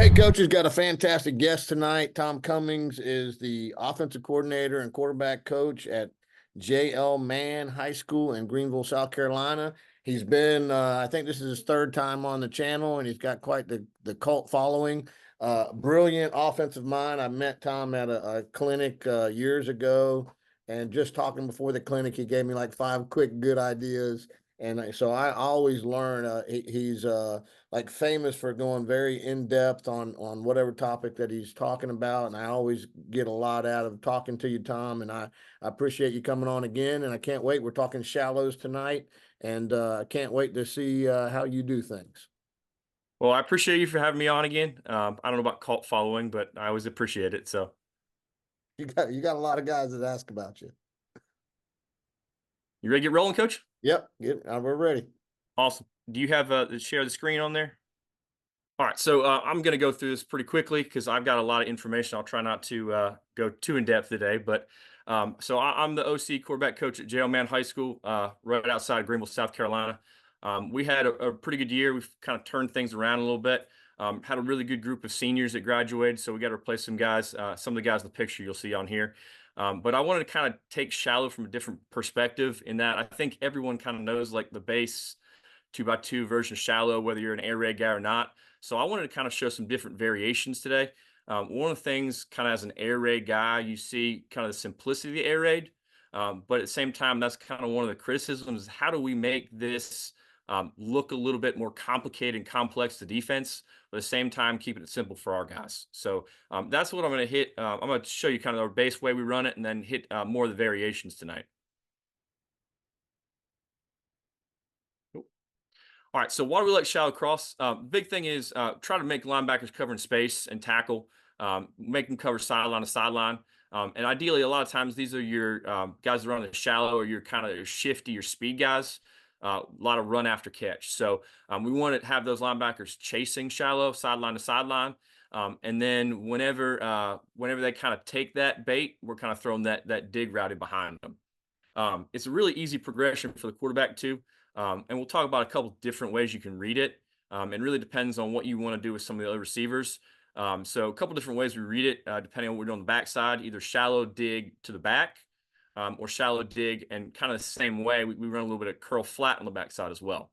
Hey, coach has got a fantastic guest tonight. Tom Cummings is the offensive coordinator and quarterback coach at J.L. Mann High School in Greenville, South Carolina. He's been, I think this is his third time on the channel, and he's got quite the cult following. Brilliant offensive mind. I met Tom at a clinic years ago, and just talking before the clinic, he gave me like five quick good ideas. And so I always learn. He's like famous for going very in depth on whatever topic that he's talking about, and I always get a lot out of talking to you, Tom. And I appreciate you coming on again, and I can't wait. We're talking shallows tonight, and I can't wait to see how you do things. Well, I appreciate you for having me on again. I don't know about cult following, but I always appreciate it. So, You got a lot of guys that ask about you. you ready to get rolling, Coach? Yep, we're ready. Awesome. Do you have share the screen on there? All right. So I'm going to go through this pretty quickly because I've got a lot of information. I'll try not to go too in depth today. But I'm the OC quarterback coach at JL Mann High School, right outside of Greenville, South Carolina. We had a pretty good year. We've kind of turned things around a little bit. Had a really good group of seniors that graduated, so we got to replace some guys. Some of the guys in the picture you'll see on here. But I wanted to kind of take shallow from a different perspective in that I think everyone kind of knows like the base 2x2 version of shallow, whether you're an air raid guy or not. So I wanted to kind of show some different variations today. One of the things, kind of as an air raid guy, you see kind of the simplicity of the air raid, but at the same time, that's kind of one of the criticisms: is how do we make this look a little bit more complicated and complex to defense, but at the same time keeping it simple for our guys. So that's what I'm going to hit. I'm going to show you kind of our base way we run it, and then hit more of the variations tonight. All right, so why do we like shallow cross? Big thing is try to make linebackers cover in space and tackle, make them cover sideline to sideline. And ideally, a lot of times these are your guys that run the shallow or your kind of your shifty, your speed guys. A lot of run after catch. So we want to have those linebackers chasing shallow, sideline to sideline. And then whenever they kind of take that bait, we're kind of throwing that dig route behind them. It's a really easy progression for the quarterback too. And we'll talk about a couple different ways you can read it. It really depends on what you want to do with some of the other receivers. So a couple different ways we read it, depending on what we're doing on the backside, either shallow dig to the back, or shallow dig, and kind of the same way, we run a little bit of curl flat on the backside as well.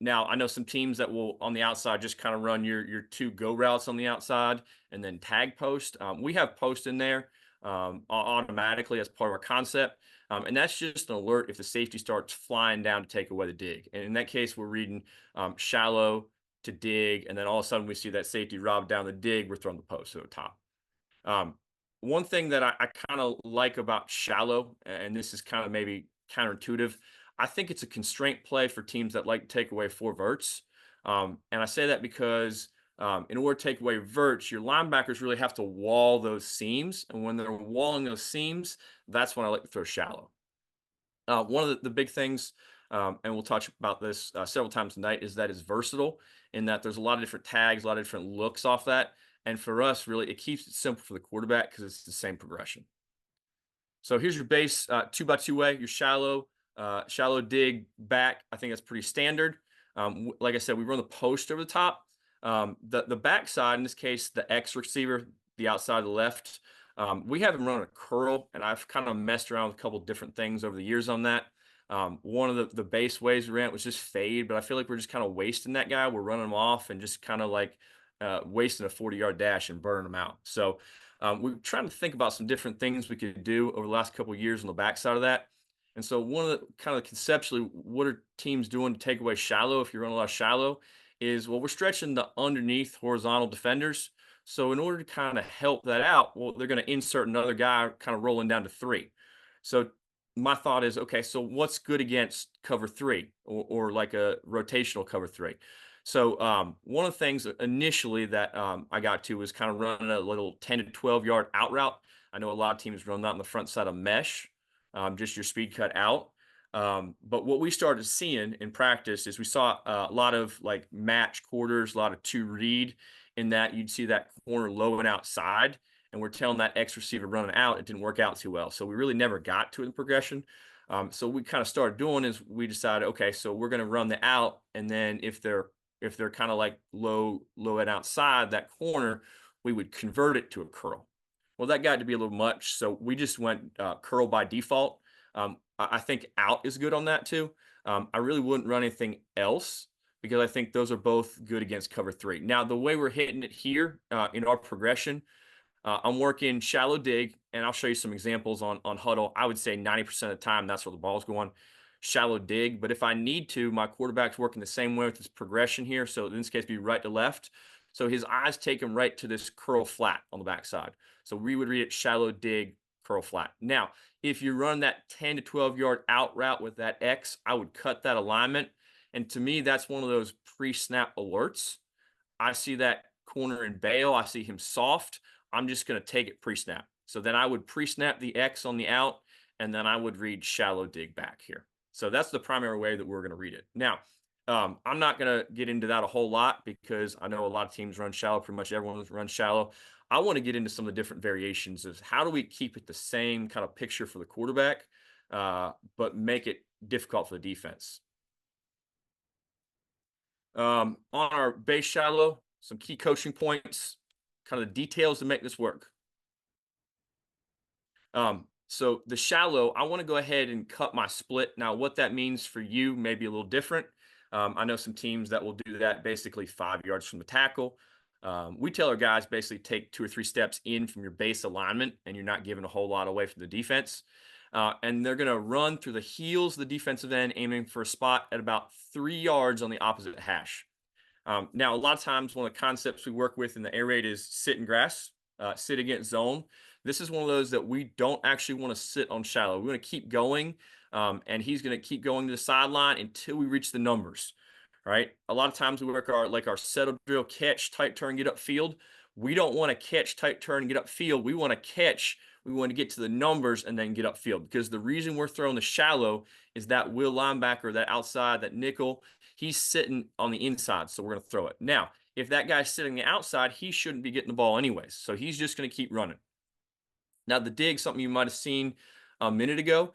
Now, I know some teams that will, on the outside, just kind of run your two go routes on the outside and then tag post. We have post in there automatically as part of our concept. And that's just an alert if the safety starts flying down to take away the dig. And in that case, we're reading shallow to dig, and then all of a sudden we see that safety rob down the dig, we're throwing the post to the top. One thing that I kind of like about shallow, and this is kind of maybe counterintuitive, I think it's a constraint play for teams that like to take away four verts. And I say that because in order to take away verts, your linebackers really have to wall those seams. And when they're walling those seams, that's when I like to throw shallow. One of the big things, and we'll touch about this several times tonight, is that it's versatile in that there's a lot of different tags, a lot of different looks off that. And for us, really, it keeps it simple for the quarterback because it's the same progression. So here's your base 2x2 way, your shallow dig back. I think that's pretty standard. Like I said, we run the post over the top. The backside, in this case, the X receiver, the outside of the left, we have him run a curl, and I've kind of messed around with a couple different things over the years on that. One of the base ways we ran it was just fade, but I feel like we're just kind of wasting that guy. We're running him off and just kind of like wasting a 40-yard dash and burning him out. So we're trying to think about some different things we could do over the last couple of years on the backside of that. And so one of the kind of conceptually, what are teams doing to take away shallow if you run a lot of shallow is, well, we're stretching the underneath horizontal defenders. So in order to kind of help that out, well, they're going to insert another guy kind of rolling down to three. So my thought is, okay, so what's good against cover three or like a rotational cover three? So one of the things initially that I got to was kind of running a little 10 to 12 yard out route. I know a lot of teams run that on the front side of mesh, just your speed cut out. But what we started seeing in practice is we saw a lot of like match quarters, a lot of two read in that you'd see that corner low and outside, and we're telling that X receiver running out. It didn't work out too well. So we really never got to it in progression. So we kind of started doing is we decided, okay, so we're going to run the out. And then if they're if they're kind of like low and outside that corner, we would convert it to a curl. Well, that got to be a little much, so we just went curl by default. I think out is good on that too. I really wouldn't run anything else because I think those are both good against cover three. Now, the way we're hitting it here in our progression, I'm working shallow dig, and I'll show you some examples on huddle. I would say 90% of the time that's where the ball's going, shallow dig. But if I need to, my quarterback's working the same way with his progression here. So in this case, be right to left. So his eyes take him right to this curl flat on the backside. So we would read it shallow dig, curl flat. Now, if you run that 10 to 12 yard out route with that X, I would cut that alignment. And to me, that's one of those pre-snap alerts. I see that corner and bail. I see him soft. I'm just going to take it pre-snap. So then I would pre-snap the X on the out, and then I would read shallow dig back here. So that's the primary way that we're going to read it. Now, I'm not going to get into that a whole lot because I know a lot of teams run shallow. Pretty much everyone runs shallow. I want to get into some of the different variations of how do we keep it the same kind of picture for the quarterback, but make it difficult for the defense. On our base shallow, some key coaching points, kind of the details to make this work. So the shallow, I want to go ahead and cut my split. Now, what that means for you may be a little different. I know some teams that will do that basically 5 yards from the tackle. We tell our guys basically take 2 or 3 steps in from your base alignment, and you're not giving a whole lot away from the defense. And they're going to run through the heels of the defensive end, aiming for a spot at about 3 yards on the opposite hash. Now, a lot of times, one of the concepts we work with in the air raid is sit in grass, sit against zone. This is one of those that we don't actually want to sit on shallow. We want to keep going, and he's going to keep going to the sideline until we reach the numbers, right? A lot of times we work our settle drill, catch, tight turn, get upfield. We don't want to catch, tight turn, and get upfield. We want to catch. We want to get to the numbers and then get upfield, because the reason we're throwing the shallow is that will linebacker, that outside, that nickel, he's sitting on the inside, so we're going to throw it. Now, if that guy's sitting on the outside, he shouldn't be getting the ball anyways, so he's just going to keep running. Now, the dig, something you might have seen a minute ago,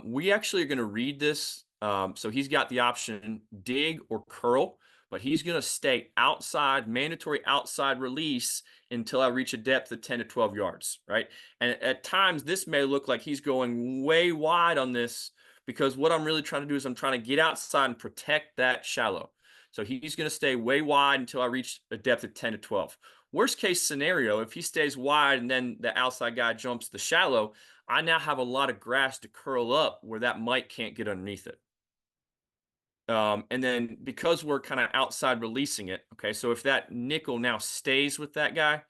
we actually are going to read this. So he's got the option dig or curl, but he's going to stay outside, mandatory outside release until I reach a depth of 10 to 12 yards, right? And at times, this may look like he's going way wide on this, because what I'm really trying to do is I'm trying to get outside and protect that shallow. So he's going to stay way wide until I reach a depth of 10 to 12. Worst case scenario, if he stays wide and then the outside guy jumps the shallow, I now have a lot of grass to curl up where that Mike can't get underneath it. And then because we're kind of outside releasing it, okay, so if that nickel now stays with that guy,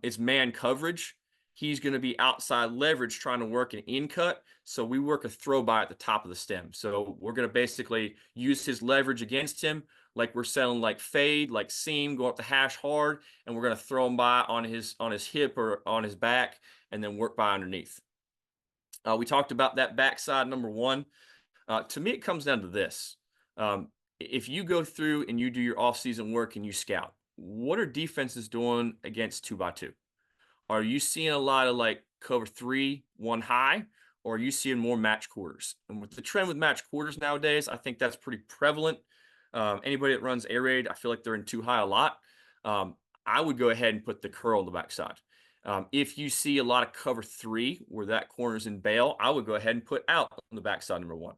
it's man coverage. He's going to be outside leverage trying to work an in cut. So we work a throw by at the top of the stem. So we're going to basically use his leverage against him, like we're selling like fade, like seam, go up the hash hard, and we're going to throw him by on his hip or on his back, and then work by underneath. We talked about that backside number one. To me, it comes down to this. If you go through and you do your off-season work and you scout, what are defenses doing against 2x2? Are you seeing a lot of like cover 3, 1 high, or are you seeing more match quarters? And with the trend with match quarters nowadays, I think that's pretty prevalent. Anybody that runs air raid, I feel like they're in 2 high a lot. I would go ahead and put the curl on the backside. If you see a lot of cover 3 where that corner's in bail, I would go ahead and put out on the backside number 1.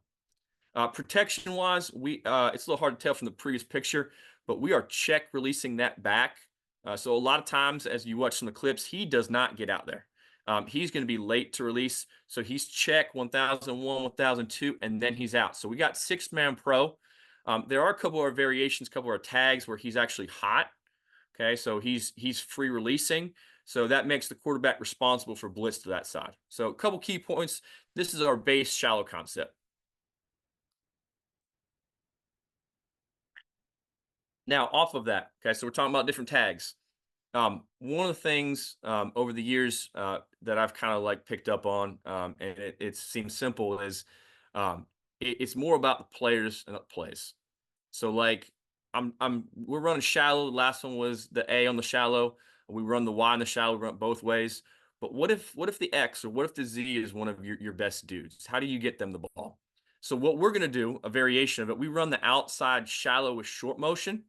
Protection wise, it's a little hard to tell from the previous picture, but we are check releasing that back. So a lot of times, as you watch some of the clips, he does not get out there. He's going to be late to release. So he's check 1001, 1002, and then he's out. So we got 6-man pro. There are a couple of variations, a couple of tags where he's actually hot. Okay, so he's free releasing. So that makes the quarterback responsible for blitz to that side. So a couple key points. This is our base shallow concept. Now, off of that, okay, so we're talking about different tags. One of the things over the years that I've kind of like picked up on, and it seems simple, is it's more about the players and the plays. So like we're running shallow. The last one was the A on the shallow. We run the Y on the shallow. We run it both ways. But what if the X or what if the Z is one of your best dudes? How do you get them the ball? So what we're going to do, a variation of it, we run the outside shallow with short motion.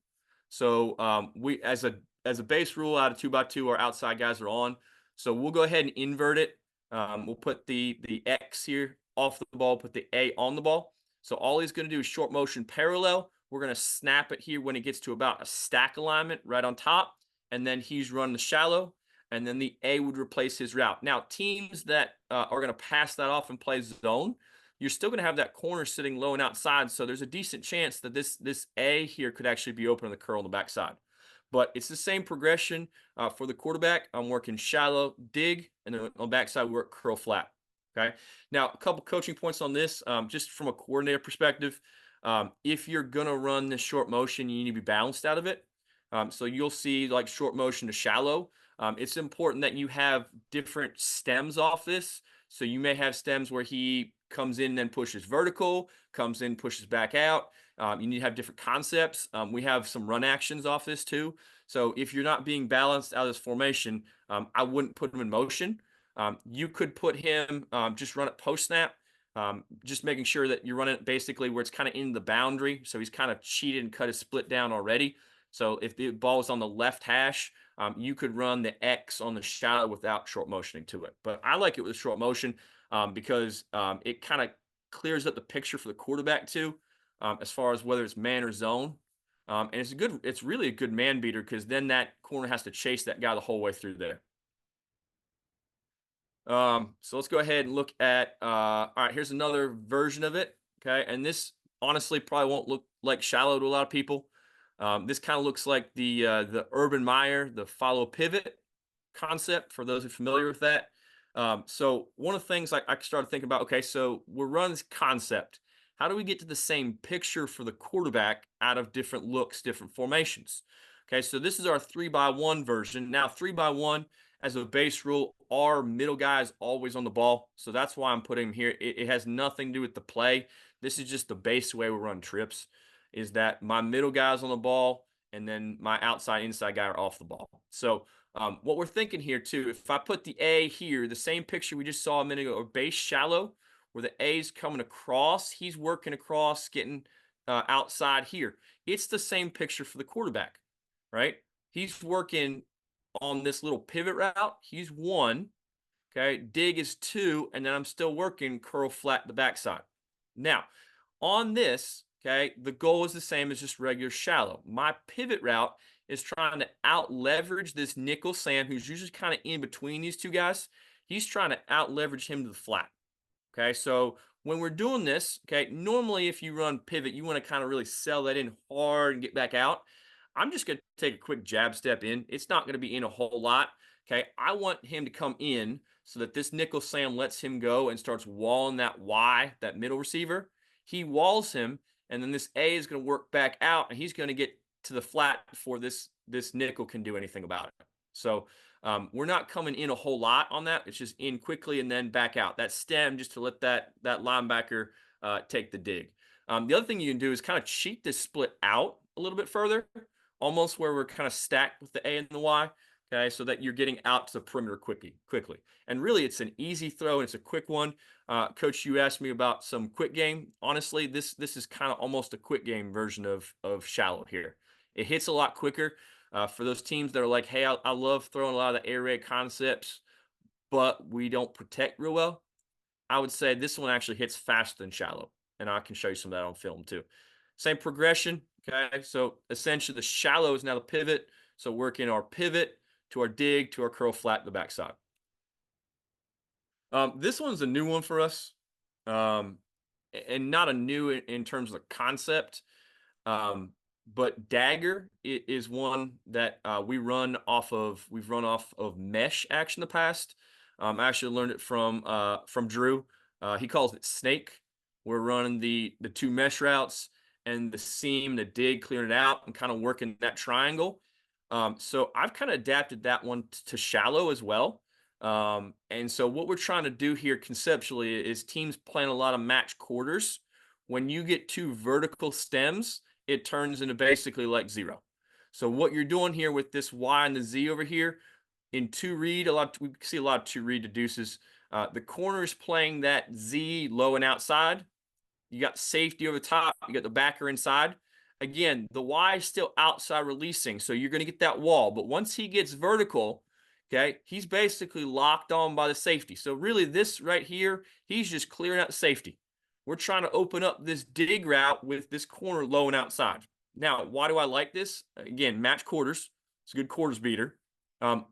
So we as a base rule out of 2x2, our outside guys are on. So we'll go ahead and invert it. We'll put the X here off the ball, put the A on the ball. So all he's going to do is short motion parallel. We're going to snap it here when it gets to about a stack alignment right on top. And then he's running the shallow. And then the A would replace his route. Now, teams that are going to pass that off and play zone, you're still going to have that corner sitting low and outside. So there's a decent chance that this A here could actually be open on the curl on the backside. But it's the same progression for the quarterback. I'm working shallow, dig, and then on the backside, we work curl flat. Okay. Now, a couple coaching points on this, just from a coordinator perspective. If you're going to run this short motion, you need to be balanced out of it. So you'll see like short motion to shallow. It's important that you have different stems off this. So you may have stems where he comes in and then pushes vertical, comes in, pushes back out. You need to have different concepts. We have some run actions off this too. So if you're not being balanced out of this formation, I wouldn't put him in motion. You could put him, just run it post snap, just making sure that you're running it basically where it's kind of in the boundary. So he's kind of cheated and cut his split down already. So if the ball is on the left hash, you could run the X on the shallow without short motioning to it. But I like it with short motion because it kind of clears up the picture for the quarterback too, as far as whether it's man or zone. And it's really a good man beater because then that corner has to chase that guy the whole way through there. So let's go ahead and look at, all right, here's another version of it. Okay. And this honestly probably won't look like shallow to a lot of people. This kind of looks like the Urban Meyer, the follow pivot concept for those who are familiar with that. So one of the things I started thinking about, okay, so we're running this concept. How do we get to the same picture for the quarterback out of different looks, different formations? Okay, so this is our 3x1 version. Now 3x1 as a base rule, our middle guy is always on the ball. So that's why I'm putting him here. It has nothing to do with the play. This is just the base way we run trips, is that my middle guy's on the ball and then my outside inside guy are off the ball. So what we're thinking here too, if I put the A here, the same picture we just saw a minute ago, or base shallow, where the A is coming across, he's working across, getting outside here. It's the same picture for the quarterback, right? He's working on this little pivot route. He's 1, okay? Dig is 2, and then I'm still working curl flat the backside. Now, on this, okay, the goal is the same as just regular shallow. My pivot route is trying to out leverage this nickel Sam, who's usually kind of in between these two guys. He's trying to out leverage him to the flat. Okay, so when we're doing this, okay, normally if you run pivot, you want to kind of really sell that in hard and get back out. I'm just going to take a quick jab step in. It's not going to be in a whole lot. Okay, I want him to come in so that this nickel Sam lets him go and starts walling that Y, that middle receiver. He walls him, and then this A is going to work back out, and he's going to get to the flat before this nickel can do anything about it. So we're not coming in a whole lot on that. It's just in quickly and then back out. That stem just to let that linebacker take the dig. The other thing you can do is kind of cheat this split out a little bit further, almost where we're kind of stacked with the A and the Y. Okay, so that you're getting out to the perimeter quickly. And really, it's an easy throw and it's a quick one. Coach, you asked me about some quick game. Honestly, this is kind of almost a quick game version of shallow here. It hits a lot quicker. For those teams that are like, hey, I love throwing a lot of the air raid concepts, but we don't protect real well, I would say this one actually hits faster than shallow. And I can show you some of that on film too. Same progression. Okay, so essentially the shallow is now the pivot. So working our pivot to our dig to our curl flat to the backside. This one's a new one for us, and not a new in terms of the concept. But Dagger is one that we've run off of mesh action in the past. I actually learned it from Drew. He calls it snake. We're running the 2 mesh routes and the seam, the dig, clearing it out and kind of working that triangle. So I've kind of adapted that one to shallow as well. And so what we're trying to do here conceptually is teams playing a lot of match quarters. When you get 2 vertical stems, it turns into basically like 0. So what you're doing here with this Y and the Z over here in 2 read, we see a lot of 2 read to deuces. The corner is playing that Z low and outside. You got safety over top. You got the backer inside. again, the Y is still outside releasing, so you're going to get that wall. But once he gets vertical, okay, he's basically locked on by the safety. So really, this right here, he's just clearing out the safety. We're trying to open up this dig route with this corner low and outside. Now, why do I like this? Again, match quarters. It's a good quarters beater.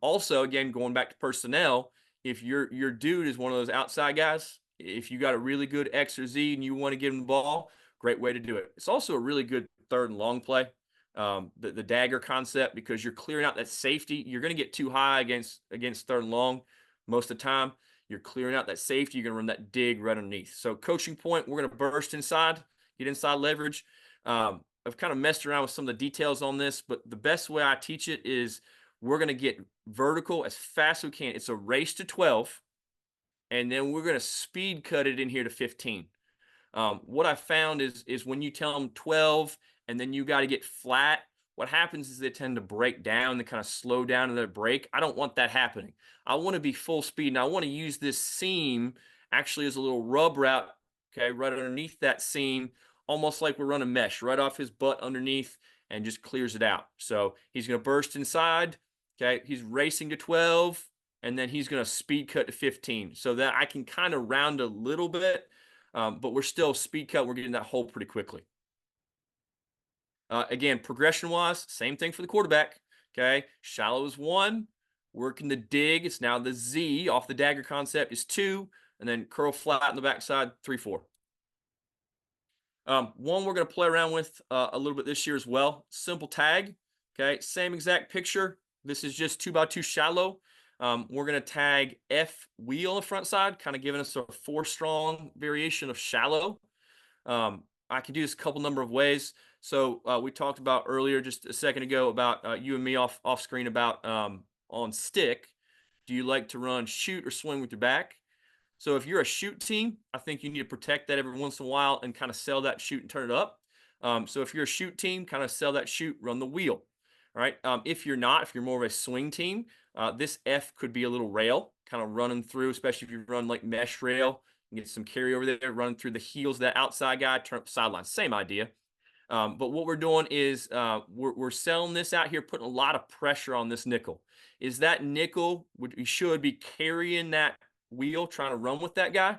Also, again, going back to personnel, if your dude is one of those outside guys, if you got a really good X or Z and you want to give him the ball, great way to do it. It's also a really good third and long play. The dagger concept, because you're clearing out that safety. You're going to get too high against third and long most of the time. You're clearing out that safety. You're going to run that dig right underneath. So coaching point, we're going to burst inside, get inside leverage. I've kind of messed around with some of the details on this, but the best way I teach it is we're going to get vertical as fast as we can. It's a race to 12, and then we're going to speed cut it in here to 15. What I found is when you tell them 12 and then you got to get flat, what happens is they tend to break down, they kind of slow down in their break. I don't want that happening. I want to be full speed, and I want to use this seam actually as a little rub route, okay, right underneath that seam, almost like we're running mesh right off his butt underneath, and just clears it out. So he's going to burst inside, okay, he's racing to 12, and then he's going to speed cut to 15, so that I can kind of round a little bit. But we're still speed cut. We're getting that hole pretty quickly. Again, progression wise, same thing for the quarterback. Okay. Shallow is 1. Working the dig. It's now the Z off the dagger concept is 2. And then curl flat on the backside, 3, 4. One we're going to play around with a little bit this year as well. Simple tag. Okay. Same exact picture. This is just 2x2 shallow. We're going to tag F wheel on the front side, kind of giving us a 4-strong variation of shallow. I can do this a couple number of ways. So we talked about earlier, just a second ago, about you and me off screen about on stick. Do you like to run shoot or swing with your back? So if you're a shoot team, I think you need to protect that every once in a while and kind of sell that shoot and turn it up. So if you're a shoot team, kind of sell that shoot, run the wheel. All right. If you're not, if you're more of a swing team, this F could be a little rail, kind of running through, especially if you run like mesh rail, and get some carryover there, running through the heels of that outside guy, turn up the sideline. Same idea. But what we're doing is we're selling this out here, putting a lot of pressure on this nickel. Is that nickel, we should be carrying that wheel, trying to run with that guy?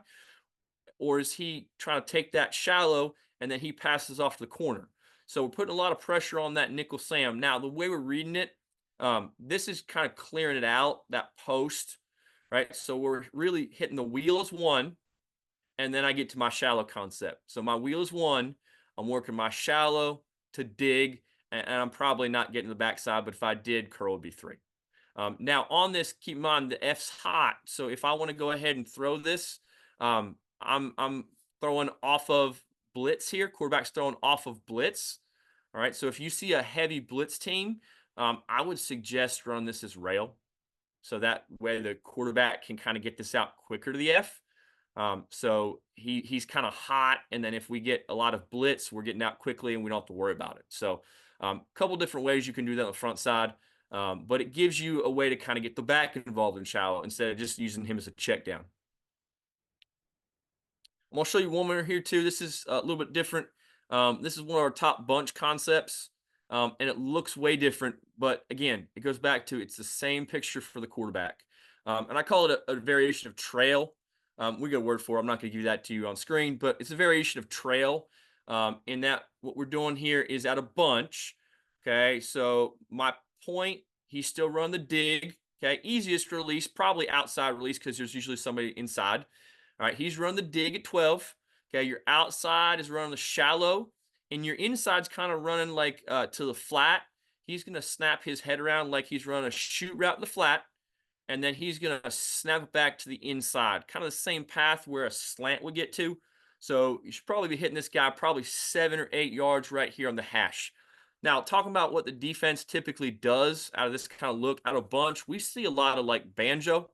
Or is he trying to take that shallow and then he passes off to the corner? So we're putting a lot of pressure on that nickel Sam. Now, the way we're reading it, this is kind of clearing it out, that post, right? So we're really hitting the wheel as 1, and then I get to my shallow concept. So my wheel is 1. I'm working my shallow to dig, and I'm probably not getting the backside, but if I did, curl would be 3. Now on this, keep in mind the F's hot. So if I want to go ahead and throw this, I'm throwing off of blitz here. Quarterback's throwing off of blitz. All right. So if you see a heavy blitz team, I would suggest run this as rail. So that way the quarterback can kind of get this out quicker to the F. So he's kind of hot. And then if we get a lot of blitz, we're getting out quickly and we don't have to worry about it. So a couple different ways you can do that on the front side. But it gives you a way to kind of get the back involved in shallow instead of just using him as a check down. I'm going to show you one more here too. This is a little bit different. This is one of our top bunch concepts, and it looks way different. But again, it goes back to it's the same picture for the quarterback. And I call it a variation of trail. We got a word for it. I'm not going to give that to you on screen, but it's a variation of trail. In that what we're doing here is at a bunch. Okay, so my point, he's still running the dig. Okay, easiest release, probably outside release because there's usually somebody inside. All right, he's running the dig at 12. Okay, your outside is running the shallow, and your inside's kind of running like to the flat. He's going to snap his head around like he's running a shoot route to the flat, and then he's going to snap it back to the inside, kind of the same path where a slant would get to. So you should probably be hitting this guy probably 7 or 8 yards right here on the hash. Now, talking about what the defense typically does out of this kind of look, out of bunch, we see a lot of like banjo,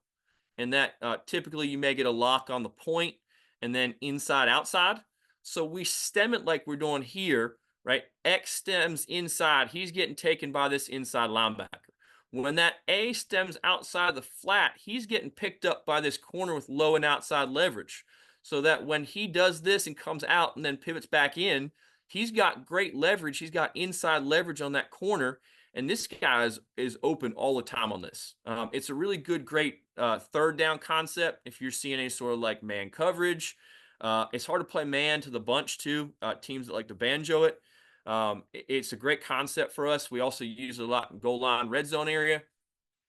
and that typically you may get a lock on the point and then inside, outside. So we stem it like we're doing here, right? X stems inside. He's getting taken by this inside linebacker. When that A stems outside the flat, he's getting picked up by this corner with low and outside leverage. So that when he does this and comes out and then pivots back in, he's got great leverage. He's got inside leverage on that corner, and this guy is open all the time on this. It's a really good, great third down concept if you're seeing any sort of like man coverage. It's hard to play man to the bunch too. Teams that like to banjo it. It's a great concept for us. We also use it a lot in goal line, red zone area.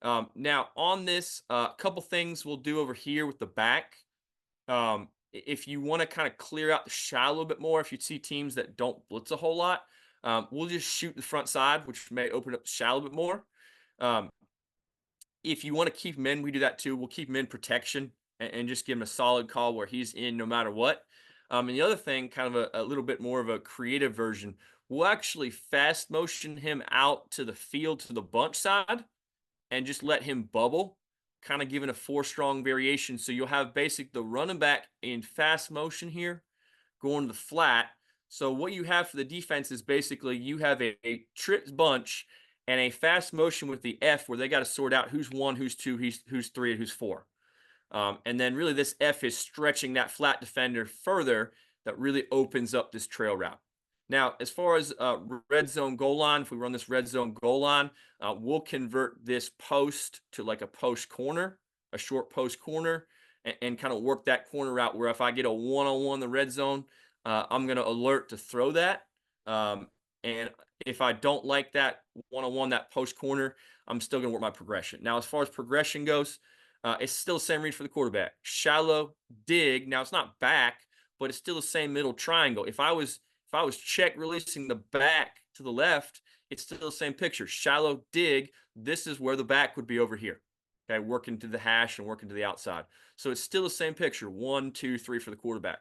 Now on this, a couple things we'll do over here with the back. If you want to kind of clear out the shot a little bit more, if you see teams that don't blitz a whole lot, we'll just shoot the front side, which may open up the shot a little bit more. Um, if you want to keep him in, we do that too. We'll keep him in protection and just give him a solid call where he's in no matter what. And the other thing, kind of a little bit more of a creative version, we'll actually fast motion him out to the field to the bunch side and just let him bubble, kind of giving a 4 strong variation. So you'll have the running back in fast motion here going to the flat. So what you have for the defense is basically you have a trips bunch and a fast motion with the F where they got to sort out who's 1, who's 2, who's 3, and who's 4. And then really this F is stretching that flat defender further. That really opens up this trail route. Now, as far as red zone goal line, if we run this red zone goal line, we'll convert this post to like a post corner, a short post corner, and kind of work that corner route where if I get a one-on-one in the red zone, I'm going to alert to throw that. And if I don't like that one-on-one, that post corner, I'm still going to work my progression. Now, as far as progression goes, it's still the same read for the quarterback. Shallow, dig. Now, it's not back, but it's still the same middle triangle. If I was check releasing the back to the left, it's still the same picture. Shallow, dig. This is where the back would be over here. Okay, working to the hash and working to the outside. So it's still the same picture. 1, 2, 3 for the quarterback.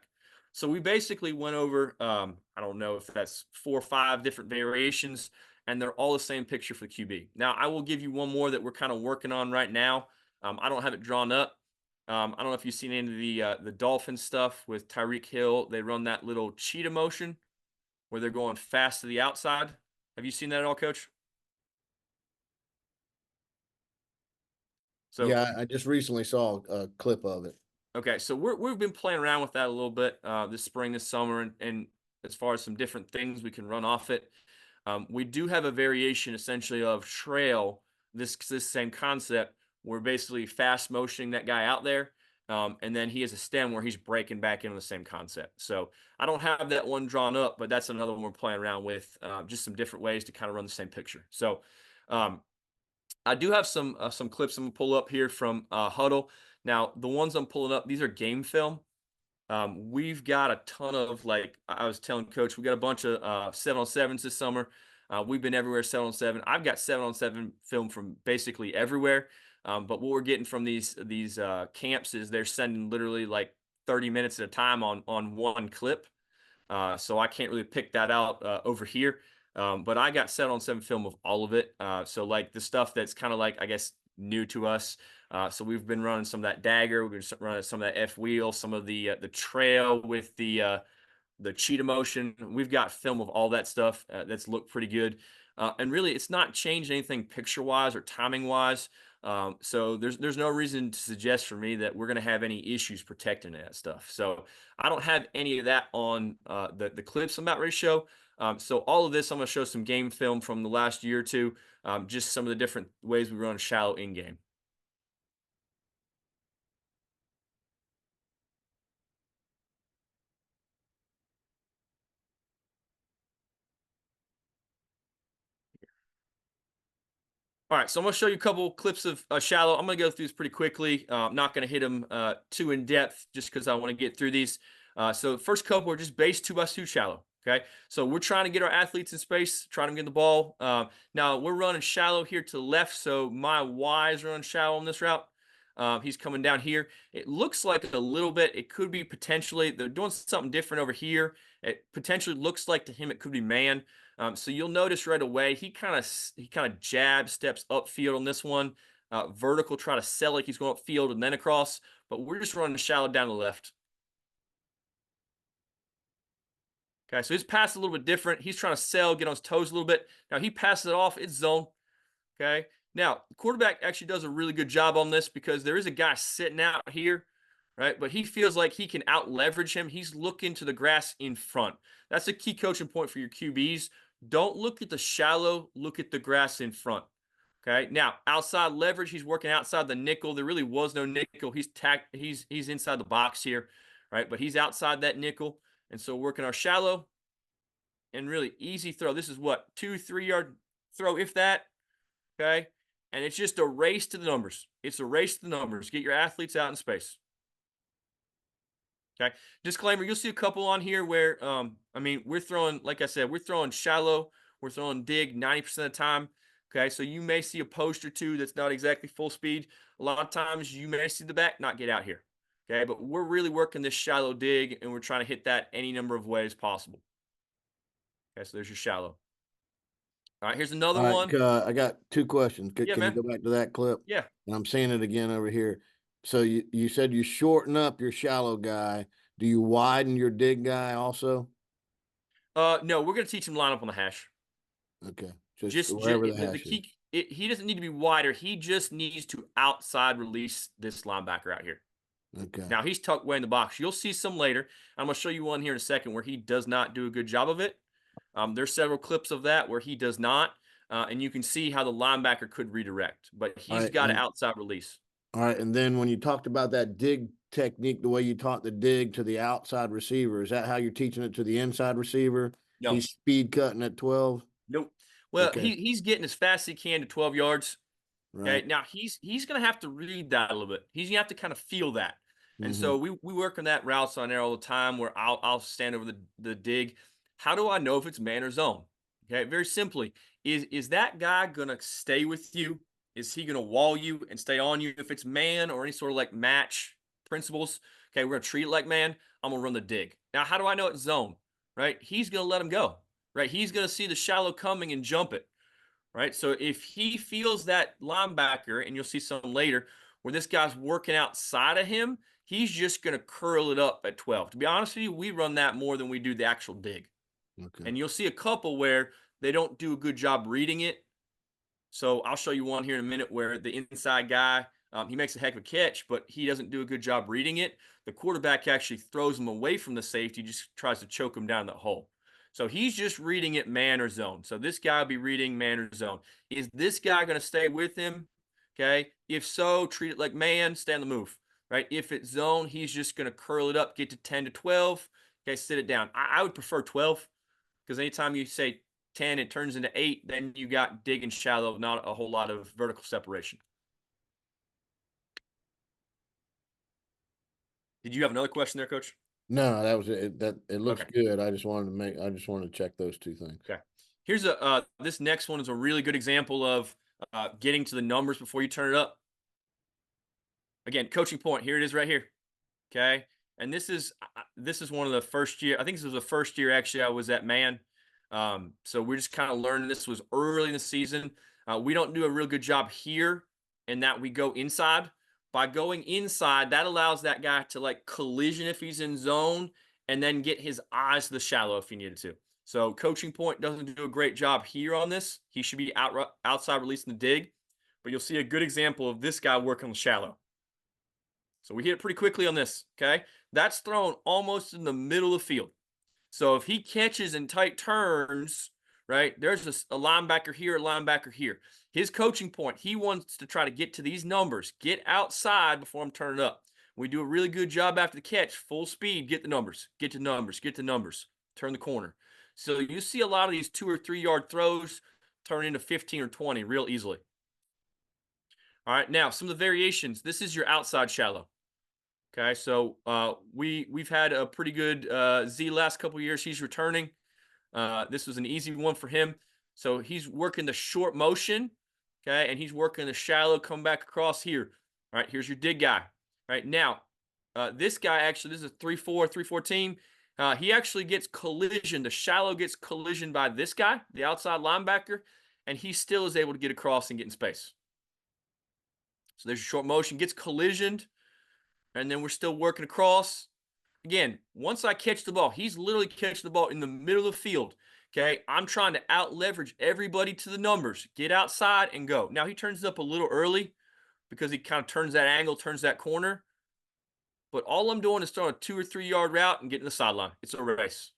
So we basically went over, I don't know if that's 4 or 5 different variations, and they're all the same picture for the QB. Now, I will give you one more that we're kind of working on right now. I don't have it drawn up. I don't know if you've seen any of the Dolphin stuff with Tyreek Hill. They run that little cheetah motion where they're going fast to the outside. Have you seen that at all, Coach? So Yeah, I just recently saw a clip of it. okay, so we've been playing around with that a little bit this spring, this summer, and as far as some different things we can run off it. We do have a variation essentially of trail, this same concept. We're basically fast motioning that guy out there. And then he has a stem where he's breaking back into the same concept. So I don't have that one drawn up, but that's another one we're playing around with, just some different ways to kind of run the same picture. So I do have some clips I'm gonna pull up here from Huddle. Now, the ones I'm pulling up, these are game film. We've got a ton of, like I was telling Coach, we got a bunch of 7-on-7s this summer. We've been everywhere 7-on-7. I've got 7-on-7 film from basically everywhere. But what we're getting from these camps is they're sending literally like 30 minutes at a time on one clip. So I can't really pick that out over here. But I got 7-on-7 film of all of it. So like the stuff that's kind of like, I guess, new to us. So we've been running some of that Dagger. We've been running some of that F wheel, some of the trail with the cheetah motion. We've got film of all that stuff that's looked pretty good. And really, it's not changed anything picture-wise or timing-wise. So there's no reason to suggest for me that we're going to have any issues protecting that stuff. So I don't have any of that on the clips I'm about ready to show. So all of this, I'm going to show some game film from the last year or two, just some of the different ways we run shallow in-game. All right, so I'm going to show you a couple clips of shallow. I'm going to go through this pretty quickly. I'm not going to hit them too in depth just because I want to get through these. So the first couple are just base 2x2 shallow. Okay, so we're trying to get our athletes in space, trying to get the ball. Now we're running shallow here to the left, so my Y is running shallow on this route. He's coming down here. It looks like a little bit. It could be potentially they're doing something different over here. It potentially looks like to him it could be man. So you'll notice right away he kind of jab steps upfield on this one. Vertical, try to sell like he's going upfield and then across. But we're just running shallow down the left. Okay, so his pass is a little bit different. He's trying to sell, get on his toes a little bit. Now he passes it off. It's zone. Okay. Now the quarterback actually does a really good job on this because there is a guy sitting out here. right? But he feels like he can out leverage him. He's looking to the grass in front. That's a key coaching point for your QBs. Don't look at the shallow, look at the grass in front. Okay. Now, outside leverage, he's working outside the nickel. There really was no nickel. He's inside the box here, right? But he's outside that nickel. And so working our shallow and really easy throw. This is what, 2-3 yard throw, if that. Okay. And it's just a race to the numbers. It's a race to the numbers. Get your athletes out in space. Okay. Disclaimer, you'll see a couple on here where I mean, we're throwing, like I said, we're throwing shallow, we're throwing dig 90% of the time. Okay. So you may see a post or two that's not exactly full speed. A lot of times you may see the back not get out here. Okay. But we're really working this shallow dig and we're trying to hit that any number of ways possible. Okay. So there's your shallow. All right. Here's another All one. right, I got two questions. Yeah, Can you man. go back to that clip? Yeah. And I'm seeing it again over here. So you said you shorten up your shallow guy. Do you widen your dig guy also? No, we're going to teach him line up on the hash. Okay, just Just wherever the the hash is. key, he doesn't need to be wider. He just needs to outside release this linebacker out here. Okay. Now he's tucked way in the box. You'll see some later. I'm going to show you one here in a second where he does not do a good job of it. There's several clips of that where he does not, and you can see how the linebacker could redirect, but All he's right, got an outside release. all right, and then when you talked about that dig technique, the way you taught the dig to the outside receiver, is that how you're teaching it to the inside receiver? No, He's speed cutting at 12. nope. Well, Okay, he's getting as fast as he can to 12 yards. right. Okay, now he's going to have to read that a little bit. He's going to have to kind of feel that. And Mm-hmm. so we work on that routes on there all the time where I'll stand over the dig. How do I know if it's man or zone? Okay, very simply, is that guy going to stay with you? Is he going to wall you and stay on you? If it's man or any sort of like match principles, okay, we're going to treat it like man. I'm going to run the dig. Now, how do I know it's zone? Right? He's going to let him go. Right? He's going to see the shallow coming and jump it. Right? So if he feels that linebacker, and you'll see some later, where this guy's working outside of him, he's just going to curl it up at 12. To be honest with you, we run that more than we do the actual dig. Okay. And you'll see a couple where they don't do a good job reading it. So I'll show you one here in a minute where the inside guy, he makes a heck of a catch, but he doesn't do a good job reading it. The quarterback actually throws him away from the safety, just tries to choke him down the hole. So he's just reading it man or zone. So this guy will be reading man or zone. Is this guy going to stay with him? Okay. If so, treat it like man, stay on the move. Right. If it's zone, he's just going to curl it up, get to 10 to 12. Okay. Sit it down. I would prefer 12 because anytime you say 10, it turns into 8, then you got dig and shallow, not a whole lot of vertical separation. Did you have another question there, Coach? No, that was it. That it looks Okay. good. I just wanted to check those two things. Okay. Here's this next one is a really good example of getting to the numbers before you turn it up. Again, coaching point. Here it is right here. Okay. And this is one of the first year. I think this was the first year actually I was at Man. So we're just kind of learning. This was early in the season. We don't do a real good job here in that we go inside. By going inside, that allows that guy to like collision if he's in zone and then get his eyes to the shallow if he needed to. So coaching point doesn't do a great job here on this. He should be outside releasing the dig, but you'll see a good example of this guy working on the shallow. So we hit it pretty quickly on this, okay? That's thrown almost in the middle of the field. So if he catches in tight turns, right, there's a linebacker here, a linebacker here. His coaching point, he wants to try to get to these numbers, get outside before I'm turning up. We do a really good job after the catch, full speed, get the numbers, get the numbers, get the numbers, turn the corner. So you see a lot of these 2 or 3 yard throws turn into 15 or 20 real easily. All right, now some of the variations. This is your outside shallow. Okay, so we've had a pretty good Z last couple years. He's returning. This was an easy one for him. So he's working the short motion, okay, and he's working the shallow come back across here. All right, here's your dig guy. All right, now this guy actually, this is a 3-4, 3-14. He actually gets collision. The shallow gets collision by this guy, the outside linebacker, and he still is able to get across and get in space. So there's your short motion, gets collisioned, and then we're still working across. Again, once I catch the ball, he's literally catching the ball in the middle of the field. Okay, I'm trying to out leverage everybody to the numbers, get outside and go. Now he turns it up a little early because he kind of turns that angle, turns that corner. but all I'm doing is throwing a 2 or 3 yard route and getting the sideline. It's a race.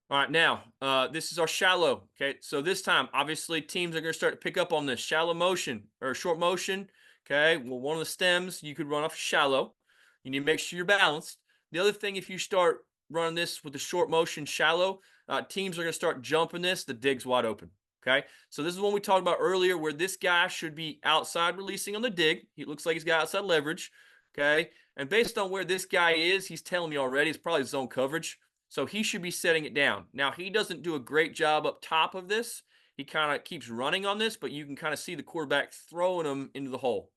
All right, now this is our shallow. Okay, so this time, obviously, teams are going to start to pick up on this shallow motion or short motion. Okay, well, one of the stems you could run off shallow. You need to make sure you're balanced. The other thing, if you start running this with the short motion shallow, teams are going to start jumping this. The dig's wide open. Okay, so this is one we talked about earlier, where this guy should be outside releasing on the dig. He looks like he's got outside leverage. Okay, and based on where this guy is, he's telling me already it's probably zone coverage. So he should be setting it down. Now, he doesn't do a great job up top of this. He kind of keeps running on this, but you can kind of see the quarterback throwing him into the hole.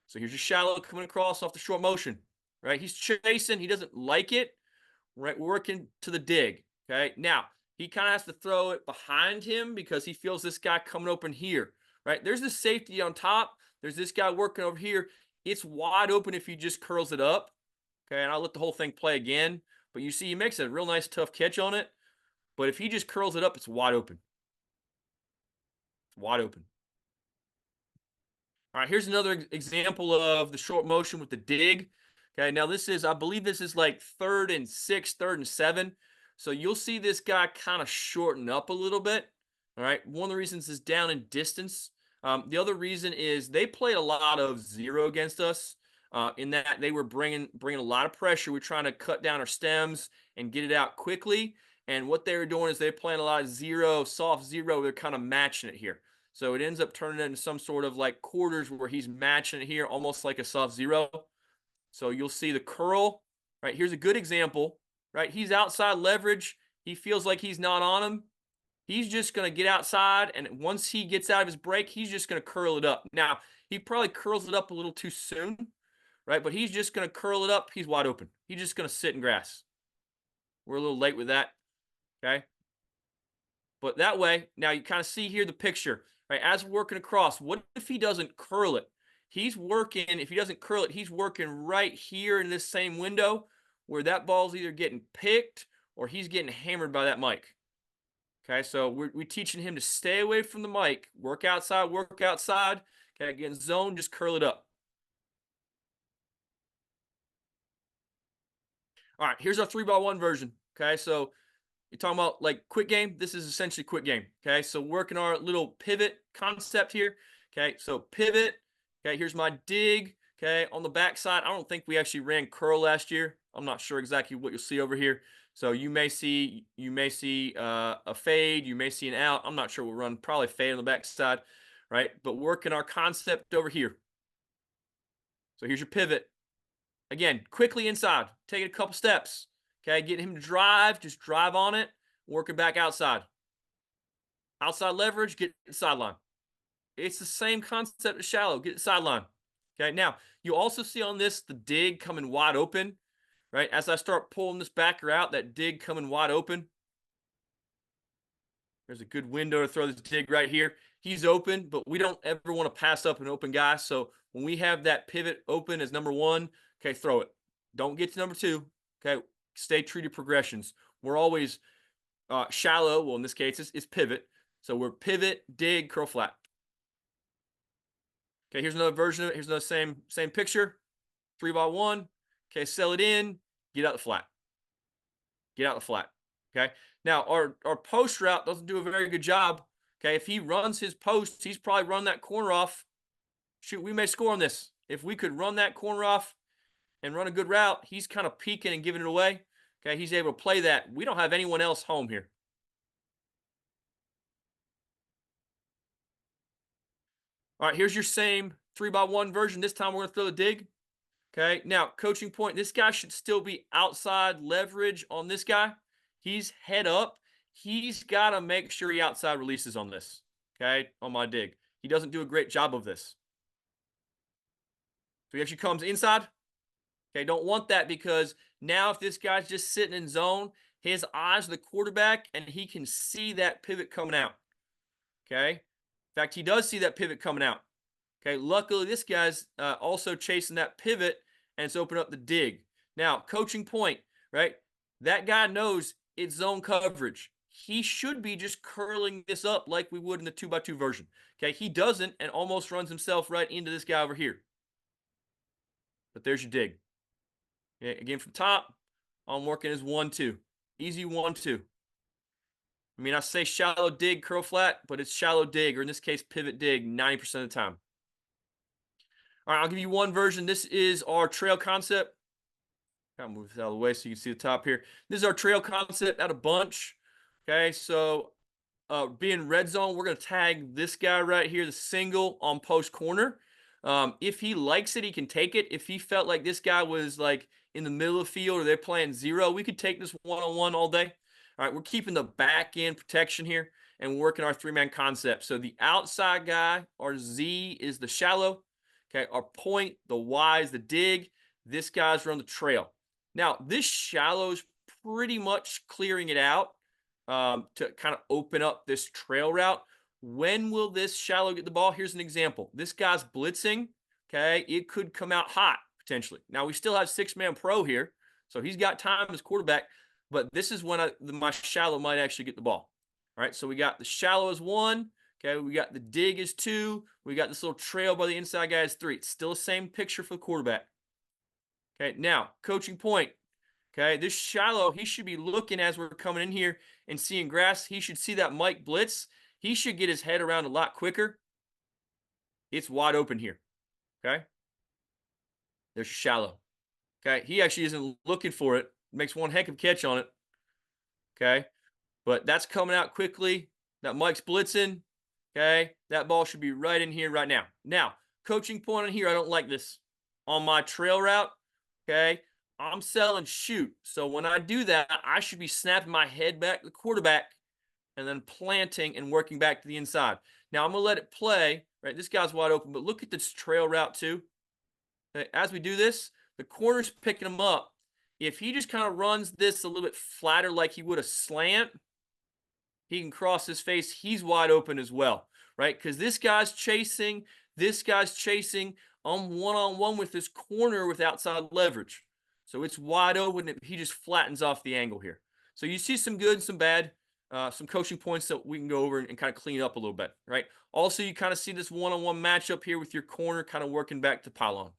So here's your shallow coming across off the short motion, right? He's chasing. He doesn't like it, right? Working to the dig, okay? Now, he kind of has to throw it behind him because he feels this guy coming open here, right? There's this safety on top. There's this guy working over here. It's wide open if he just curls it up, okay? And I'll let the whole thing play again. But you see, he makes a real nice, tough catch on it. But if he just curls it up, it's wide open. It's wide open. All right, here's another example of the short motion with the dig. Okay, now this is, I believe this is like 3rd and 6, 3rd and 7. So you'll see this guy kind of shorten up a little bit. All right, one of the reasons is down in distance. The other reason is they played a lot of zero against us. In that they were bringing a lot of pressure. We're trying to cut down our stems and get it out quickly. And what they were doing is they're playing a lot of zero, soft zero. They're kind of matching it here. So it ends up turning into some sort of like quarters where he's matching it here, almost like a soft zero. So you'll see the curl, right? Here's a good example, right? He's outside leverage. He feels like he's not on him. He's just going to get outside. And once he gets out of his break, he's just going to curl it up. Now, he probably curls it up a little too soon, right? But he's just going to curl it up. He's wide open. He's just going to sit in grass. We're a little late with that, okay? But that way, now you kind of see here the picture, right? As we're working across, what if he doesn't curl it? He's working, if he doesn't curl it, he's working right here in this same window where that ball's either getting picked or he's getting hammered by that mic. Okay, so we're teaching him to stay away from the mic, work outside, okay, get in zone, just curl it up. All right, here's our 3x1 version. Okay, so you're talking about like quick game. This is essentially quick game. Okay, so working our little pivot concept here. Okay, so pivot. Okay, here's my dig. Okay, on the backside, I don't think we actually ran curl last year. I'm not sure exactly what you'll see over here. So you may see a fade. You may see an out. I'm not sure we'll run probably fade on the backside, right? But working our concept over here. So here's your pivot. Again, quickly inside, take it a couple steps. Okay, get him to drive, just drive on it, working back outside. Outside leverage, get the sideline. It's the same concept as shallow, get the sideline. Okay, now you also see on this the dig coming wide open, right? As I start pulling this backer out, that dig coming wide open. There's a good window to throw this dig right here. He's open, but we don't ever want to pass up an open guy. So when we have that pivot open as number 1, okay, throw it. Don't get to number 2. Okay, stay true to progressions. We're always shallow. Well, in this case, it's pivot. So we're pivot, dig, curl flat. Okay, here's another version of it. Here's another same picture. 3x1. Okay, sell it in. Get out the flat. Get out the flat. Okay. Now our post route doesn't do a very good job. Okay, if he runs his posts, he's probably run that corner off. Shoot, we may score on this. If we could run that corner off and run a good route, he's kind of peeking and giving it away. Okay, he's able to play that. We don't have anyone else home here. All right, here's your same 3x1 version. This time we're going to throw the dig. Okay, now coaching point. This guy should still be outside leverage on this guy. He's head up. He's got to make sure he outside releases on this. Okay, on my dig. He doesn't do a great job of this. So he actually comes inside. Okay, don't want that because now if this guy's just sitting in zone, his eyes are the quarterback and he can see that pivot coming out. Okay, in fact, he does see that pivot coming out. Okay, luckily this guy's also chasing that pivot and it's opened up the dig. Now, coaching point, right? That guy knows it's zone coverage. he should be just curling this up like we would in the 2x2 version. Okay, he doesn't and almost runs himself right into this guy over here. But there's your dig. Okay, again from top, I'm working as 1-2. Easy 1-2. I mean, I say shallow dig, curl flat, but it's shallow dig, or in this case, pivot dig 90% of the time. All right, I'll give you one version. This is our trail concept. I'll move this out of the way so you can see the top here. This is our trail concept out of bunch. Okay, so being red zone, we're going to tag this guy right here, the single on post corner. If he likes it, he can take it. If he felt like this guy was like in the middle of the field or they're playing zero, we could take this one-on-one all day. All right, we're keeping the back end protection here and working our three-man concept. So the outside guy, our Z, is the shallow. Okay, our point, the Y is the dig. This guy's run the trail. Now, this shallow's pretty much clearing it out to kind of open up this trail route. When will this shallow get the ball? Here's an example. This guy's blitzing. Okay, it could come out hot potentially. Now, we still have six-man pro here, so he's got time as quarterback, but this is when my shallow might actually get the ball. All right, so we got the shallow as 1. Okay, we got the dig as 2. We got this little trail by the inside guy as 3. It's still the same picture for the quarterback. Okay, now, coaching point. Okay, this shallow, he should be looking as we're coming in here and seeing grass. He should see that Mike blitz. He should get his head around a lot quicker. It's wide open here. Okay, there's shallow. Okay, he actually isn't looking for it. Makes one heck of a catch on it. Okay, but that's coming out quickly. That Mike's blitzing. Okay, that ball should be right in here right now. Now, coaching point on here, I don't like this. On my trail route, okay, I'm selling shoot. So when I do that, I should be snapping my head back to the quarterback and then planting and working back to the inside. Now I'm going to let it play, right? This guy's wide open, but look at this trail route too. Okay, as we do this, the corner's picking him up. If he just kind of runs this a little bit flatter like he would a slant, he can cross his face. He's wide open as well, right? Because this guy's chasing. I'm one-on-one with this corner with outside leverage. So it's wide open. He just flattens off the angle here. So you see some good and some bad, some coaching points that we can go over and kind of clean up a little bit, right? Also, you kind of see this one-on-one matchup here with your corner kind of working back to pylon.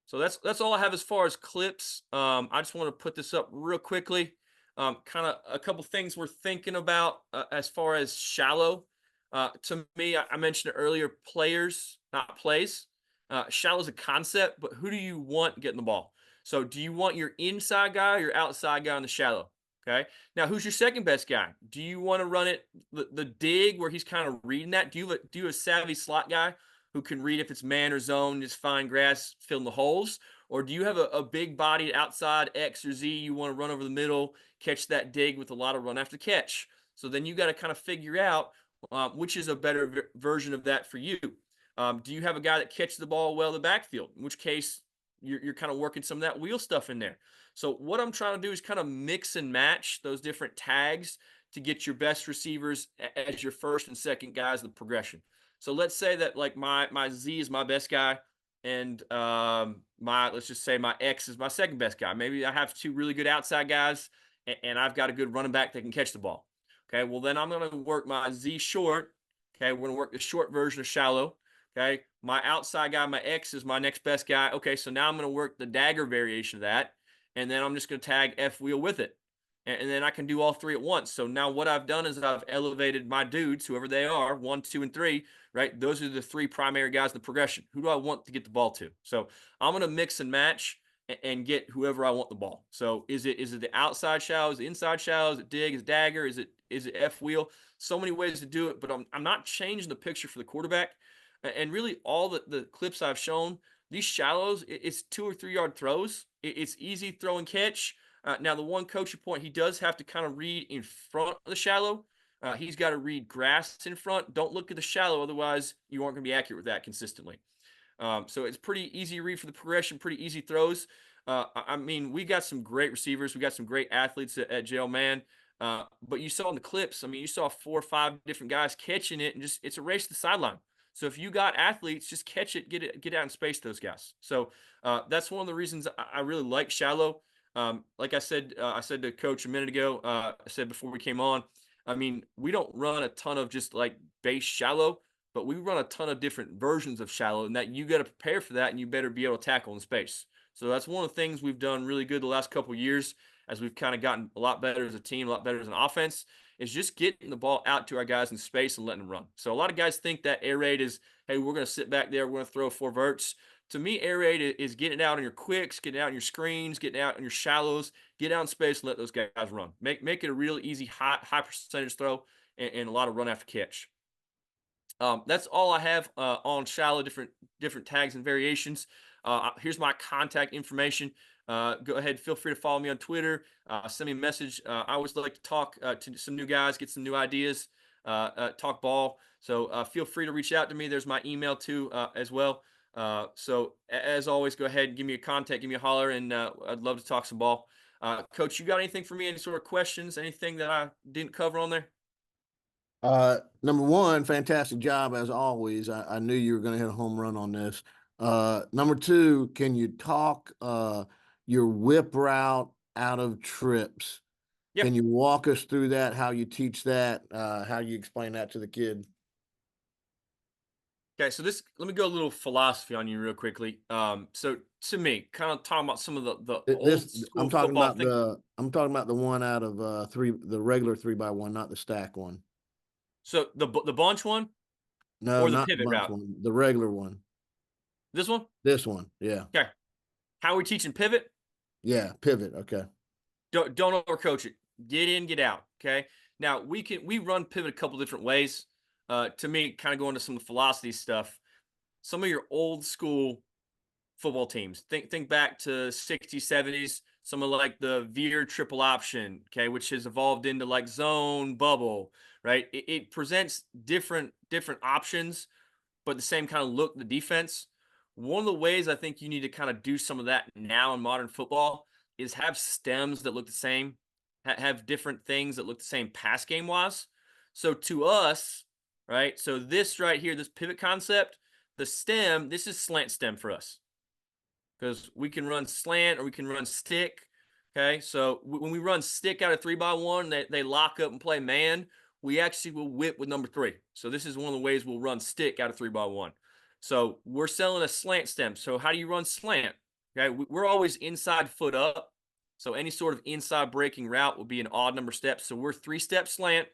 So that's all I have as far as clips. I just want to put this up real quickly. Kind of a couple things we're thinking about as far as shallow. To me, I mentioned it earlier, players, not plays. Shallow is a concept, but who do you want getting the ball? So do you want your inside guy or your outside guy on the shallow? Okay. Now, who's your second best guy? Do you want to run it the dig where he's kind of reading that? Do you have a savvy slot guy who can read if it's man or zone, just find grass, fill in the holes? Or do you have a big bodied outside X or Z you want to run over the middle, catch that dig with a lot of run after catch? So then you got to kind of figure out which is a better version of that for you. Do you have a guy that catches the ball well in the backfield? In which case, you're kind of working some of that wheel stuff in there. So what I'm trying to do is kind of mix and match those different tags to get your best receivers as your first and second guys in the progression. So let's say that like my Z is my best guy, and let's just say my X is my second best guy. Maybe I have 2 really good outside guys, and I've got a good running back that can catch the ball. Okay, well then I'm going to work my Z short. Okay, we're going to work the short version of shallow. Okay, my outside guy, my X is my next best guy. Okay, so now I'm going to work the dagger variation of that, and then I'm just going to tag F wheel with it. And then I can do all 3 at once. So now what I've done is I've elevated my dudes, whoever they are, 1, 2, and 3, right? Those are the 3 primary guys in the progression. Who do I want to get the ball to? So I'm going to mix and match and get whoever I want the ball. So is it the outside shallow? Is it inside shallow? Is it dig? Is it dagger? Is it F wheel? So many ways to do it, but I'm not changing the picture for the quarterback. And really all the clips I've shown, these shallows, it's 2 or 3 yard throws. It's easy throw and catch. Now, the one coaching point, he does have to kind of read in front of the shallow. He's got to read grass in front. Don't look at the shallow. Otherwise, you aren't going to be accurate with that consistently. So it's pretty easy read for the progression, pretty easy throws. I mean, we got some great receivers. We got some great athletes at JL Man. But you saw in the clips, I mean, you saw 4 or 5 different guys catching it, and just it's a race to the sideline. So if you got athletes, just catch it, get out in space those guys. So that's one of the reasons I really like shallow. Like I said to coach a minute ago, I said before we came on, I mean, we don't run a ton of just like base shallow, but we run a ton of different versions of shallow, and that you got to prepare for that, and you better be able to tackle in space. So that's one of the things we've done really good the last couple of years as we've kind of gotten a lot better as a team, a lot better as an offense, is just getting the ball out to our guys in space and letting them run. So a lot of guys think that air raid is, hey, we're going to sit back there, we're going to throw 4 verts. To me, air raid is getting it out on your quicks, getting out on your screens, getting out on your shallows, get out in space and let those guys run. Make it a real easy high percentage throw and a lot of run after catch. That's all I have on shallow, different tags and variations. Here's my contact information. Go ahead, feel free to follow me on Twitter. Send me a message. I always like to talk to some new guys, get some new ideas, talk ball. So feel free to reach out to me. There's my email too as well. So as always, go ahead and give me a contact, give me a holler, and I'd love to talk some ball. Coach, you got anything for me? Any sort of questions? Anything that I didn't cover on there? Number one, fantastic job as always. I knew you were going to hit a home run on this. Number two, can you talk your whip route out of trips? Yeah. Can you walk us through that? How you teach that? How you explain that to the kid? Okay, so let me go a little philosophy on you real quickly. So to me, kind of talking about some of the This old school football thing. I'm talking about the one out of the regular 3x1, not the stack one. So the bunch one No, or the not the pivot bunch route. one, the regular one. This one. This one, yeah, Okay. How are we teaching pivot? yeah, pivot. Okay. Don't overcoach it. Get in, get out. Okay. Now we run pivot a couple different ways. To me, kind of going to some of the philosophy stuff. Some of your old school football teams. Think back to 60s, 70s, some of like the veer triple option, okay, which has evolved into like zone bubble, right? It presents different options, but the same kind of look, the defense. One of the ways I think you need to kind of do some of that now in modern football is have stems that look the same, have different things that look the same pass game wise. So to us, right? So this right here, this pivot concept, the stem, this is slant stem for us because we can run slant or we can run stick. Okay, so when we run stick out of 3x1, they lock up and play man. We actually will whip with number 3. So this is one of the ways we'll run stick out of 3x1. So we're selling a slant stem. So how do you run slant? Okay, we're always inside foot up. So any sort of inside breaking route will be an odd number of steps. So we're 3-step slant.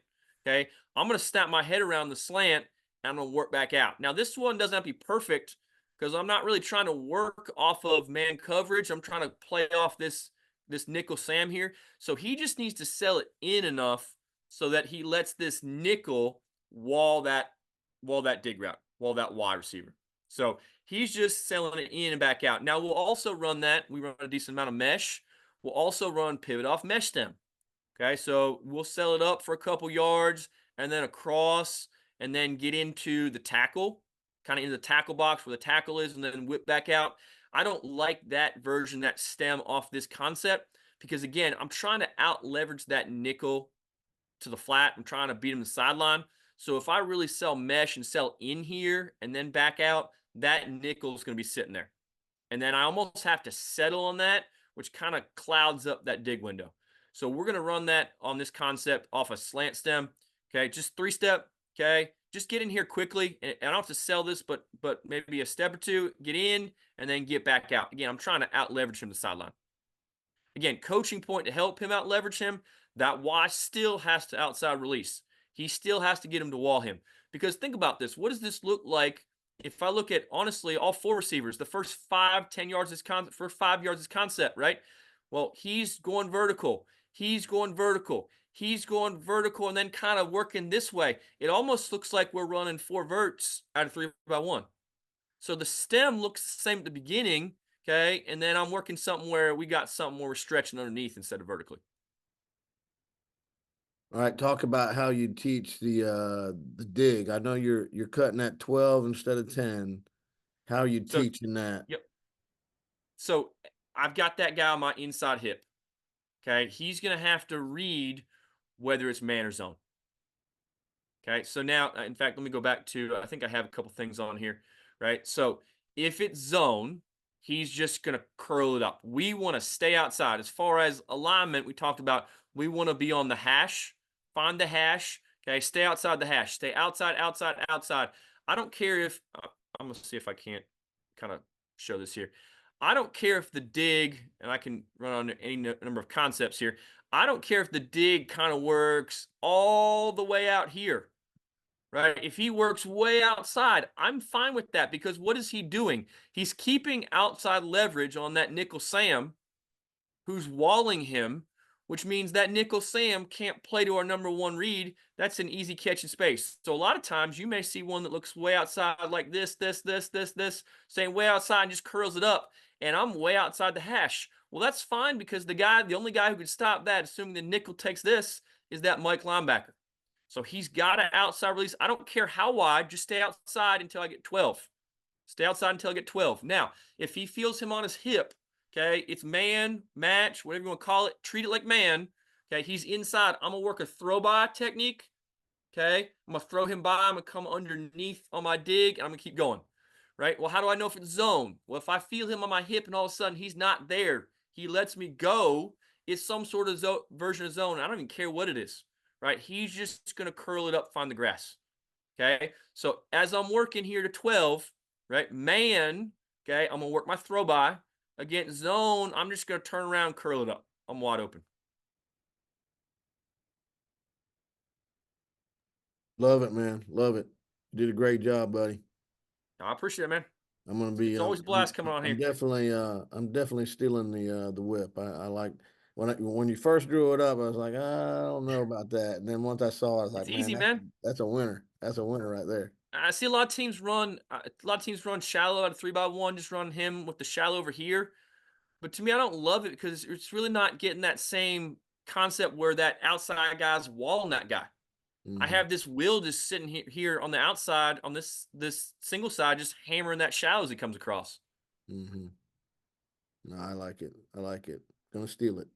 Okay, I'm going to snap my head around the slant and I'm going to work back out. Now this one doesn't have to be perfect because I'm not really trying to work off of man coverage. I'm trying to play off this nickel Sam here. So he just needs to sell it in enough so that he lets this nickel wall that dig route, wall that wide receiver. So he's just selling it in and back out. Now we'll also run that. We run a decent amount of mesh. We'll also run pivot off mesh stem. Okay, so we'll sell it up for a couple yards and then across and then get into the tackle, kind of in the tackle box where the tackle is, and then whip back out. I don't like that version, that stem off this concept, because again, I'm trying to out leverage that nickel to the flat. I'm trying to beat him to the sideline. So if I really sell mesh and sell in here and then back out, that nickel is going to be sitting there. And then I almost have to settle on that, which kind of clouds up that dig window. So we're going to run that on this concept off a slant stem. Okay, just 3-step. Okay, just get in here quickly. And I don't have to sell this, but maybe a step or two, get in and then get back out. Again, I'm trying to out leverage him to the sideline. Again, coaching point to help him out leverage him. That Y still has to outside release. He still has to get him to wall him. Because think about this. What does this look like if I look at, honestly, all 4 receivers, the first 10 yards is first 5 yards is concept, right? Well, he's going vertical. He's going vertical. He's going vertical and then kind of working this way. It almost looks like we're running 4 verts out of 3x1. So the stem looks the same at the beginning, okay? And then I'm working something where we got something where we're stretching underneath instead of vertically. All right, talk about how you teach the dig. I know you're cutting at 12 instead of 10. How are you So, teaching that? yep. So I've got that guy on my inside hip. Okay. He's going to have to read whether it's man or zone. Okay, so now, in fact, let me go back to, I think I have a couple things on here, right? So if it's zone, he's just going to curl it up. We want to stay outside. As far as alignment, we talked about we want to be on the hash, find the hash. Okay, stay outside the hash, stay outside, outside, outside. I don't care if, I'm going to see if I can't kind of show this here. I don't care if the dig, and I can run on any number of concepts here. I don't care if the dig kind of works all the way out here, right? If he works way outside, I'm fine with that because what is he doing? He's keeping outside leverage on that nickel Sam who's walling him, which means that nickel Sam can't play to our number one read. That's an easy catch in space. So a lot of times you may see one that looks way outside like this, saying way outside and just curls it up. And I'm way outside the hash. Well, that's fine because the only guy who could stop that, assuming the nickel takes this, is that Mike linebacker. So he's got an outside release. I don't care how wide, just stay outside until I get 12. Stay outside until I get 12. Now, if he feels him on his hip, okay, it's man, match, whatever you want to call it, treat it like man. Okay, he's inside. I'm going to work a throw by technique. Okay, I'm going to throw him by. I'm going to come underneath on my dig, and I'm going to keep going. Right? Well, how do I know if it's zone? Well, if I feel him on my hip and all of a sudden he's not there, he lets me go, it's some sort of version of zone. I don't even care what it is. Right? He's just going to curl it up, find the grass. Okay, so as I'm working here to 12, right, man, okay, I'm going to work my throw by. Against zone, I'm just going to turn around, curl it up. I'm wide open. Love it, man. Love it. You did a great job, buddy. I appreciate it, man. I'm gonna be. It's always a blast coming on here. I'm definitely stealing the whip. I like when you first drew it up. I was like, I don't know about that. And then once I saw it, I was like, It's man, easy, man. that's a winner. That's a winner right there. I see a lot of teams run. Shallow out of 3x1, just run him with the shallow over here. But to me, I don't love it because it's really not getting that same concept where that outside guy's walling that guy. I Mm-hmm. have this Will just sitting here on the outside on this single side, just hammering that shallow as he comes across. Mm-hmm. No, I like it. I like it. Gonna steal it.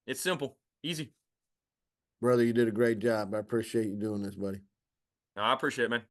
It's simple, easy. Brother, you did a great job. I appreciate you doing this, buddy. I appreciate it, man.